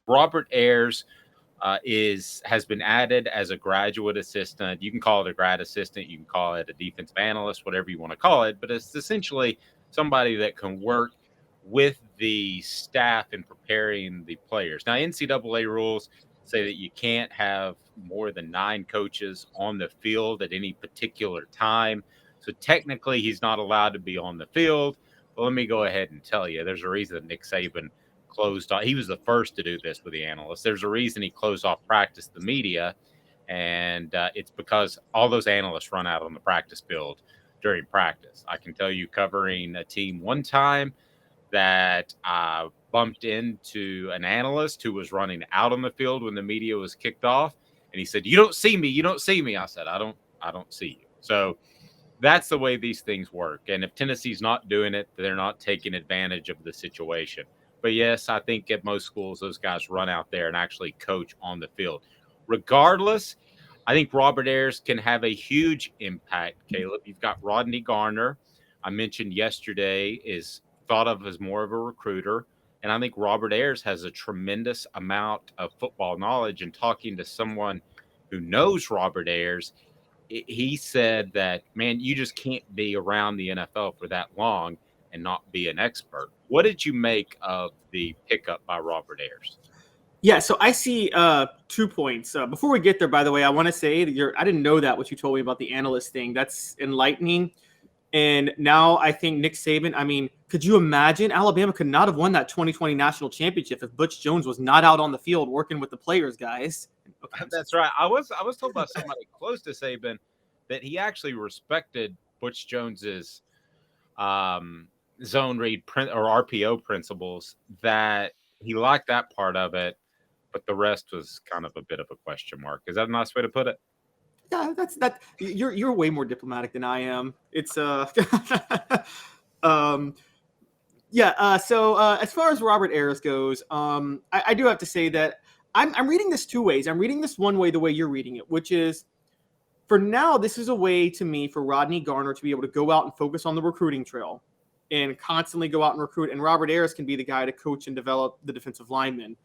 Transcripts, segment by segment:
Robert Ayers has been added as a graduate assistant. You can call it a grad assistant, you can call it a defensive analyst, whatever you want to call it, but it's essentially somebody that can work with the staff in preparing the players. Now, NCAA rules say that you can't have more than 9 coaches on the field at any particular time. So technically, he's not allowed to be on the field. But let me go ahead and tell you, there's a reason that Nick Saban closed off. He was the first to do this with the analysts. There's a reason he closed off practice, the media, and it's because all those analysts run out on the practice field during practice. I can tell you, covering a team one time, that I bumped into an analyst who was running out on the field when the media was kicked off, and he said, "You don't see me. You don't see me." I said, I don't see you." So that's the way these things work. And if Tennessee's not doing it, they're not taking advantage of the situation. But yes, I think at most schools, those guys run out there and actually coach on the field. Regardless, I think Robert Ayers can have a huge impact, Caleb. You've got Rodney Garner, I mentioned yesterday, is thought of as more of a recruiter. And I think Robert Ayers has a tremendous amount of football knowledge. And talking to someone who knows Robert Ayers, he said that, man, you just can't be around the NFL for that long and not be an expert. What did you make of the pickup by Robert Ayers? Yeah, so I see 2 points. Before we get there, by the way, I want to say that I didn't know that what you told me about the analyst thing. That's enlightening. And now I think Nick Saban, I mean, could you imagine Alabama could not have won that 2020 national championship if Butch Jones was not out on the field working with the players, guys? Okay, That's right. I was told by somebody close to Saban that he actually respected Butch Jones's um, zone read or RPO principles. That he liked that part of it, but the rest was kind of a bit of a question mark. Is that a nice way to put it? yeah, that's that. You're way more diplomatic than I am. It's um, yeah. So as far as Robert Ayers goes, I do have to say that I'm reading this 2 ways. I'm reading this one way, the way you're reading it, which is for now, this is a way to me for Rodney Garner to be able to go out and focus on the recruiting trail and constantly go out and recruit. And Robert Ayers can be the guy to coach and develop the defensive linemen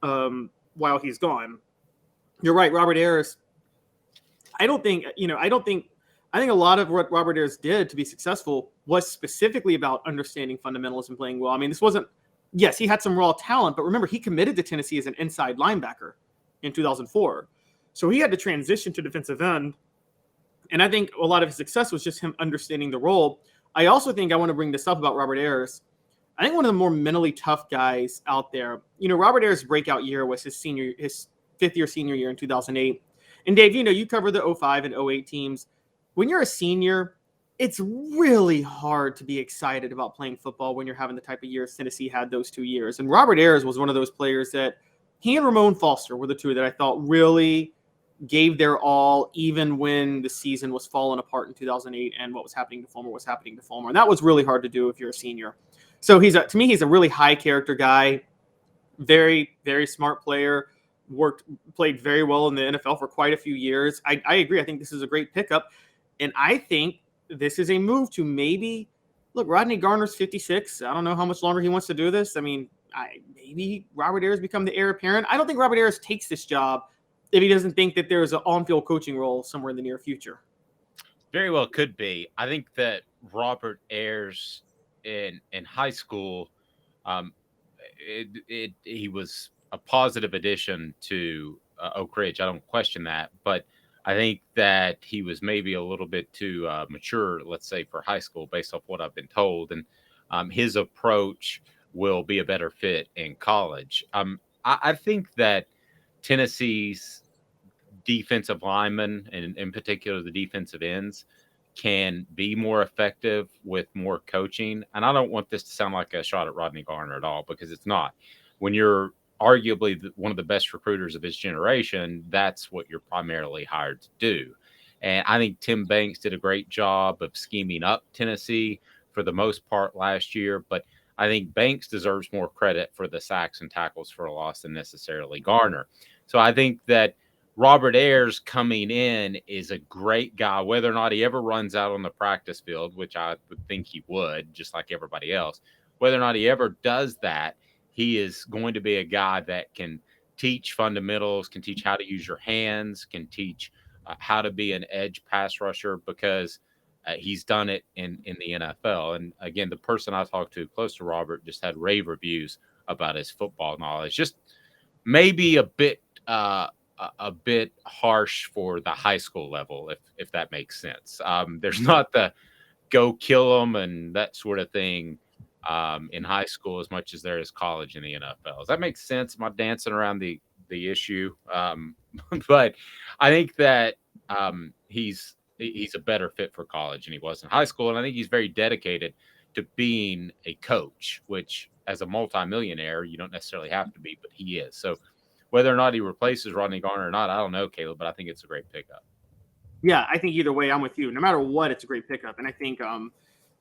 while he's gone. You're right, Robert Ayers. I think a lot of what Robert Ayers did to be successful was specifically about understanding fundamentals and playing well. I mean, this wasn't, yes, he had some raw talent, but remember, he committed to Tennessee as an inside linebacker in 2004. So he had to transition to defensive end. And I think a lot of his success was just him understanding the role. I also think I want to bring this up about Robert Ayers. I think one of the more mentally tough guys out there, Robert Ayers' breakout year was his 5th-year senior year in 2008. And Dave, you cover the 05 and 08 teams. When you're a senior, it's really hard to be excited about playing football when you're having the type of years Tennessee had those 2 years. And Robert Ayers was one of those players that he and Ramon Foster were the two that I thought really gave their all, even when the season was falling apart in 2008 and what was happening to Fulmer was happening to Fulmer. And that was really hard to do if you're a senior. So to me, he's a really high character guy, very, very smart player, played very well in the NFL for quite a few years. I agree. I think this is a great pickup. And I think this is a move to maybe look, Rodney Garner's 56. I don't know how much longer he wants to do this. I mean, maybe Robert Ayers become the heir apparent. I don't think Robert Ayers takes this job if he doesn't think that there's an on-field coaching role somewhere in the near future. Very well could be. I think that Robert Ayers in high school, um, he was a positive addition to Oak Ridge. I don't question that, but I think that he was maybe a little bit too mature, let's say, for high school, based off what I've been told. And his approach will be a better fit in college. I think that Tennessee's defensive linemen, and in particular the defensive ends, can be more effective with more coaching. And I don't want this to sound like a shot at Rodney Garner at all, because it's not. When you're arguably one of the best recruiters of his generation, that's what you're primarily hired to do. And I think Tim Banks did a great job of scheming up Tennessee for the most part last year. But I think Banks deserves more credit for the sacks and tackles for a loss than necessarily Garner. So I think that Robert Ayers coming in is a great guy, whether or not he ever runs out on the practice field, which I would think he would, just like everybody else. Whether or not he ever does that, he is going to be a guy that can teach fundamentals, can teach how to use your hands, can teach how to be an edge pass rusher, because he's done it in the NFL. And again, the person I talked to close to Robert just had rave reviews about his football knowledge. Just maybe a bit a bit harsh for the high school level, if that makes sense. There's not the go kill them and that sort of thing in high school as much as there is college in the NFL. Does that make sense? Am I dancing around the issue? But I think that he's a better fit for college than he was in high school, and I think he's very dedicated to being a coach, which as a multimillionaire you don't necessarily have to be, but he is. So whether or not he replaces Rodney Garner or not, I don't know, Caleb, but I think it's a great pickup. Yeah, I think either way, I'm with you. No matter what, it's a great pickup. And I think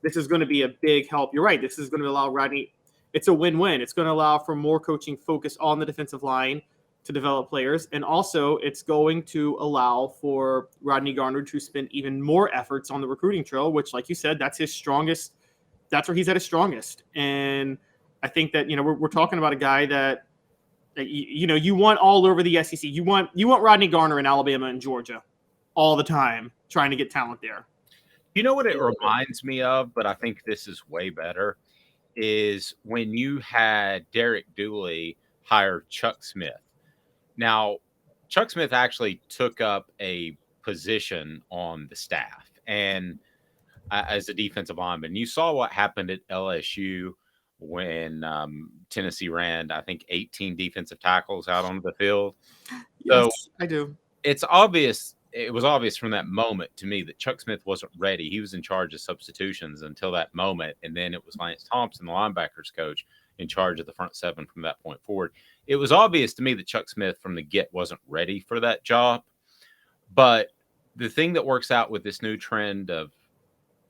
this is going to be a big help. You're right. This is going to allow Rodney. It's a win-win. It's going to allow for more coaching focus on the defensive line to develop players. And also, it's going to allow for Rodney Garner to spend even more efforts on the recruiting trail, which, like you said, that's his strongest. That's where he's at his strongest. And I think that, we're talking about a guy that you want all over the SEC. You want Rodney Garner in Alabama and Georgia all the time, trying to get talent there. You know what it reminds me of, but I think this is way better, is when you had Derek Dooley hire Chuck Smith. Now, Chuck Smith actually took up a position on the staff and as a defensive lineman. You saw what happened at LSU when Tennessee ran, I think, 18 defensive tackles out on the field. Yes, so I do. It's obvious. It was obvious from that moment to me that Chuck Smith wasn't ready. He was in charge of substitutions until that moment. And then it was Lance Thompson, the linebackers coach, in charge of the front seven from that point forward. It was obvious to me that Chuck Smith from the get wasn't ready for that job. But the thing that works out with this new trend of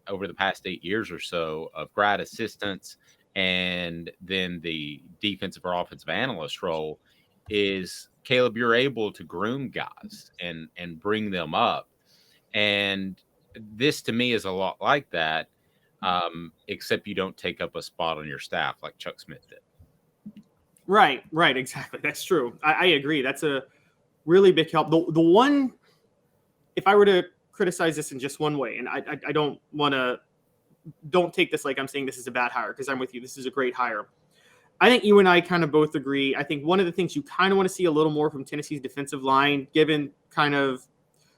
over the past 8 years or so of grad assistants and then the defensive or offensive analyst role is, Caleb, you're able to groom guys and bring them up. And this to me is a lot like that, except you don't take up a spot on your staff like Chuck Smith did. Right, exactly. That's true. I agree. That's a really big help. The one, if I were to criticize this in just one way, and I don't take this like I'm saying this is a bad hire, because I'm with you. This is a great hire. I think you and I kind of both agree. I think one of the things you kind of want to see a little more from Tennessee's defensive line, given kind of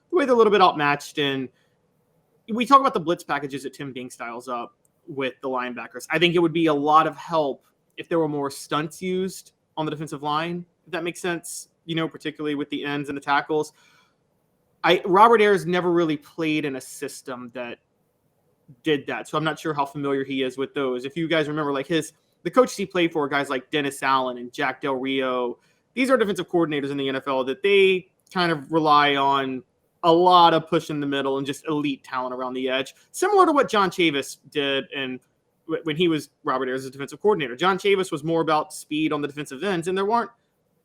the way they're a little bit outmatched. And we talk about the blitz packages that Tim Bing styles up with the linebackers. I think it would be a lot of help if there were more stunts used on the defensive line, if that makes sense, particularly with the ends and the tackles. Robert Ayers never really played in a system that did that, so I'm not sure how familiar he is with those. If you guys remember, like the coaches he played for, guys like Dennis Allen and Jack Del Rio, these are defensive coordinators in the NFL that they kind of rely on a lot of push in the middle and just elite talent around the edge, similar to what John Chavis did and when he was Robert Ayers' defensive coordinator. John Chavis was more about speed on the defensive ends, and there weren't,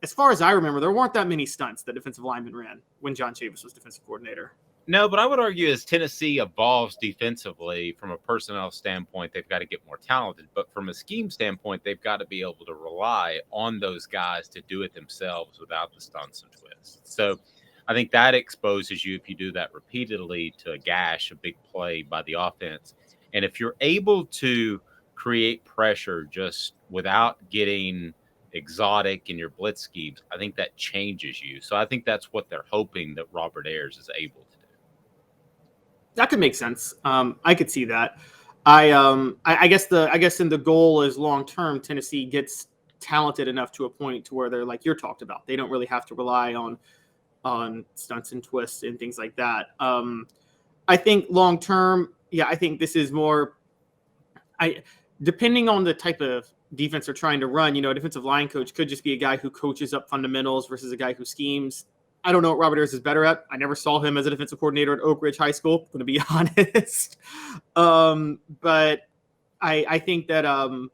as far as I remember, there weren't that many stunts that defensive linemen ran when John Chavis was defensive coordinator. No, but I would argue as Tennessee evolves defensively from a personnel standpoint, they've got to get more talented. But from a scheme standpoint, they've got to be able to rely on those guys to do it themselves without the stunts and twists. So I think that exposes you, if you do that repeatedly, to a gash, a big play by the offense. And if you're able to create pressure just without getting exotic in your blitz schemes, I think that changes you. So I think that's what they're hoping that Robert Ayers is able to do. That could make sense. I could see that. I guess in the goal is long term, Tennessee gets talented enough to a point to where they're like you're talked about. They don't really have to rely on stunts and twists and things like that. I think long term, I think this is more. Depending on the type of defense they're trying to run, a defensive line coach could just be a guy who coaches up fundamentals versus a guy who schemes. I don't know what Robert Ayers is better at. I never saw him as a defensive coordinator at Oak Ridge High School, going to be honest. But I think that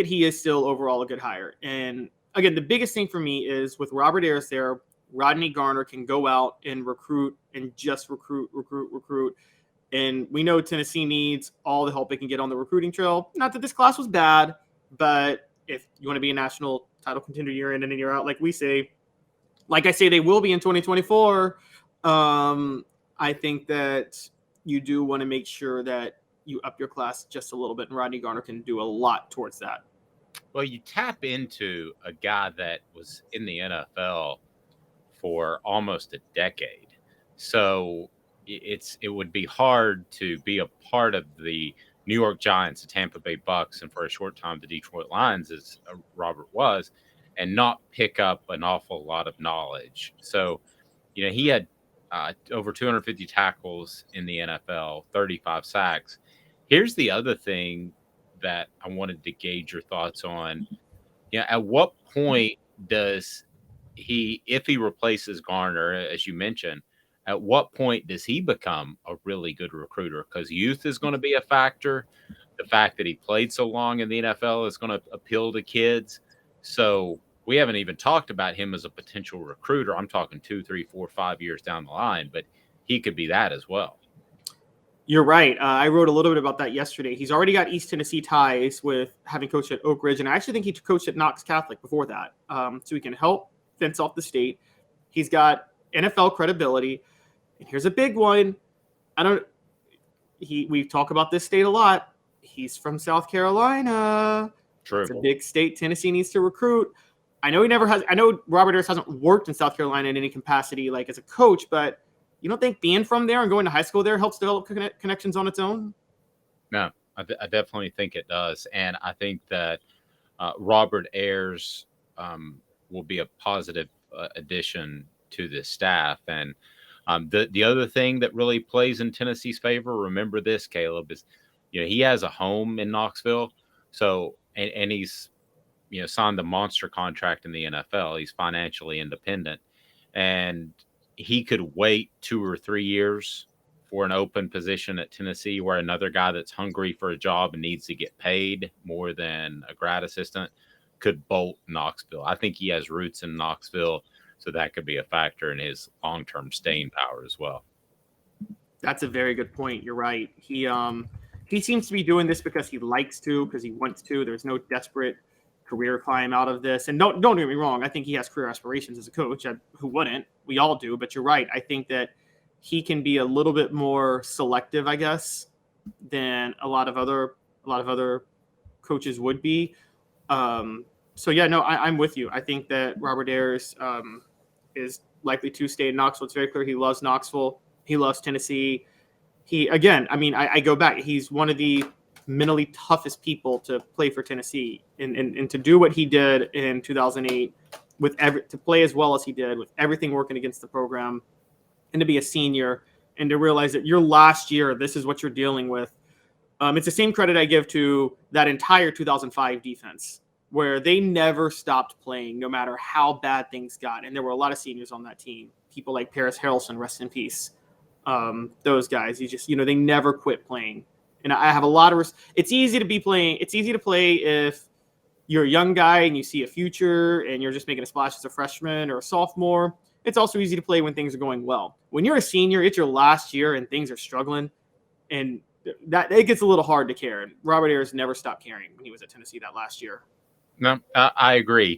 he is still overall a good hire. And again, the biggest thing for me is with Robert Ayers there, Rodney Garner can go out and recruit and just recruit. And we know Tennessee needs all the help they can get on the recruiting trail. Not that this class was bad, but if you want to be a national title contender year in and year out, like we say, like I say, they will be in 2024. I think that you do want to make sure that you up your class just a little bit, and Rodney Garner can do a lot towards that. Well, you tap into a guy that was in the NFL for almost a decade. So it would be hard to be a part of the New York Giants, the Tampa Bay Bucks, and for a short time the Detroit Lions, as Robert was, and not pick up an awful lot of knowledge. So, he had over 250 tackles in the NFL, 35 sacks. Here's the other thing that I wanted to gauge your thoughts on. At what point does if he replaces Garner, as you mentioned, at what point does he become a really good recruiter? Because youth is going to be a factor. The fact that he played so long in the NFL is going to appeal to kids. So we haven't even talked about him as a potential recruiter. I'm talking 2, 3, 4, 5 years down the line, but he could be that as well. You're right. I wrote a little bit about that yesterday. He's already got East Tennessee ties with having coached at Oak Ridge, and I actually think he coached at Knox Catholic before that. So he can help fence off the state. He's got NFL credibility. And here's a big one. We talk about this state a lot. He's from South Carolina. True. It's a big state. Tennessee needs to recruit. I know Robert Ayers hasn't worked in South Carolina in any capacity, like as a coach, but you don't think being from there and going to high school there helps develop connections on its own? No, I definitely think it does. And I think that Robert Ayers will be a positive addition to the staff. And the other thing that really plays in Tennessee's favor, remember this, Caleb, is he has a home in Knoxville. So and he's signed the monster contract in the NFL. He's financially independent, and he could wait 2 or 3 years for an open position at Tennessee, where another guy that's hungry for a job and needs to get paid more than a grad assistant could bolt Knoxville. I think he has roots in Knoxville, so that could be a factor in his long-term staying power as well. That's a very good point. You're right. He seems to be doing this because he likes to, because he wants to. There's no desperate career climb out of this. And don't get me wrong. I think he has career aspirations as a coach. Who wouldn't? We all do. But you're right. I think that he can be a little bit more selective, I guess, than a lot of other coaches would be. So yeah, no, I'm with you. I think that Robert Ayers is likely to stay in Knoxville. It's very clear he loves Knoxville. He loves Tennessee. I go back. He's one of the mentally toughest people to play for Tennessee, and to do what he did in 2008 to play as well as he did with everything working against the program, and to be a senior and to realize that your last year, this is what you're dealing with. It's the same credit I give to that entire 2005 defense, where they never stopped playing no matter how bad things got. And there were a lot of seniors on that team, people like Paris Harrelson, rest in peace. Those guys, they never quit playing. And I have a lot of it's easy to play if you're a young guy and you see a future and you're just making a splash as a freshman or a sophomore. It's also easy to play when things are going well. When you're a senior, it's your last year and things are struggling, and that it gets a little hard to care. And Robert Ayers never stopped caring when he was at Tennessee that last year. No, I agree.